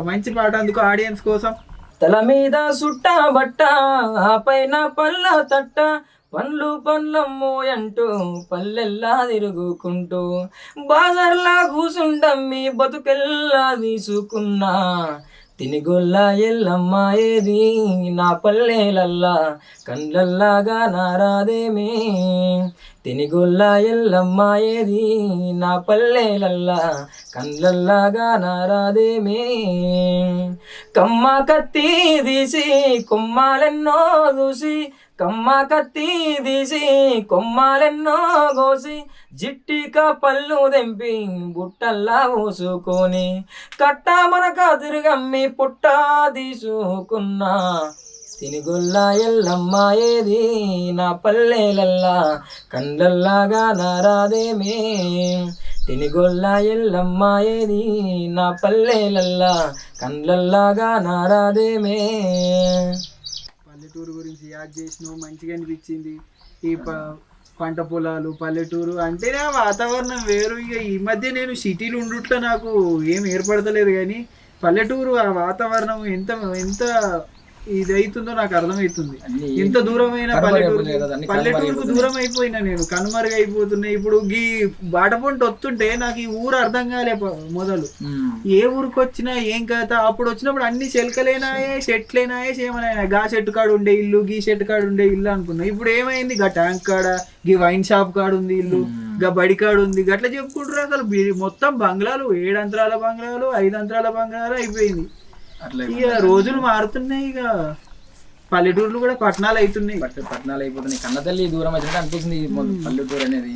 ఒక మంచి పాట అందుకు ఆడియన్స్ కోసం. తల మీద సుట్ట బట్ట ఆ పైన పళ్ళ తట్ట పండ్లు పండ్లమ్మో అంటూ పల్లెల్లా తిరుగుకుంటూ బాజర్లా కూసుండమ్మి బతుకెల్లా తీసుకున్నా తినిగొల్ల ఎల్లమ్మ ఏది నా పల్లెలల్లా కండ్లల్లాగా నారాదేమే తినిగొల్ల ఎల్లమ్మ ఏది నా పల్లెలల్లా కండ్లల్లాగా నారాదేమే కమ్మ కత్తి తీసి కొమ్మాలెన్నో చూసి కమ్మ కత్తి తీసి కొమ్మాలెన్నో కోసి జిట్టిక పళ్ళు తెంపి బుట్టల్లా పోసుకొని కట్ట మనక తిరిగమ్మి పుట్ట తీసుకున్నా తినిగొల్ల ఎల్లమ్మ ఏది నా పల్లెలల్లా కండ్లల్లాగా నారాదేమే తినిగొల్ల ఎల్లమ్మ ఏది నా పల్లెలల్లా కండ్లల్లాగా నారాదేమే. పల్లెటూరు గురించి యాడ్ చేసినావు, మంచిగా అనిపించింది. ఈ పంట పొలాలు పల్లెటూరు అంటేనే ఆ వాతావరణం వేరు. ఇక ఈ మధ్య నేను సిటీలో ఉండుట్లో నాకు ఏం ఏర్పడతలేదు, కానీ పల్లెటూరు ఆ వాతావరణం ఎంత ఎంత ఇది అవుతుందో నాకు అర్థమవుతుంది. ఇంత దూరమైన పల్లెటూరుకు దూరం అయిపోయినా నేను, కనుమరుగైపోతున్నాయి. ఇప్పుడు ఈ బాటపొంట వస్తుంటే నాకు ఈ ఊరు అర్థం కాలే. మొదలు ఏ ఊరికి వచ్చినా ఏం కథ, అప్పుడు వచ్చినప్పుడు అన్ని చెలకలేనాయే చెట్లేనాయే చేయమనాయన, గా చెట్టు కాడు ఉండే ఇల్లు గీ చెట్టు కాడు ఉండే ఇల్లు అనుకున్నా. ఇప్పుడు ఏమైంది, గా ట్యాంక్ కాడ గీ వైన్ షాప్ కాడు ఉంది ఇల్లు, గా బడి కాడు ఉంది, గట్లా చెప్పుకుంటారు. అసలు మొత్తం బంగ్లాలు 7 అంతరాల బంగ్లాలు 5 అంతరాల బంగ్లాలు అయిపోయింది. ఇక రోజులు మారుతున్నాయి, ఇక పల్లెటూర్లు కూడా పట్టణాలు అవుతున్నాయి. పట్టణాలు అయిపోతున్నాయి. కన్నతల్లి దూరం వచ్చినట్టు అనిపిస్తుంది పల్లెటూరు అనేది.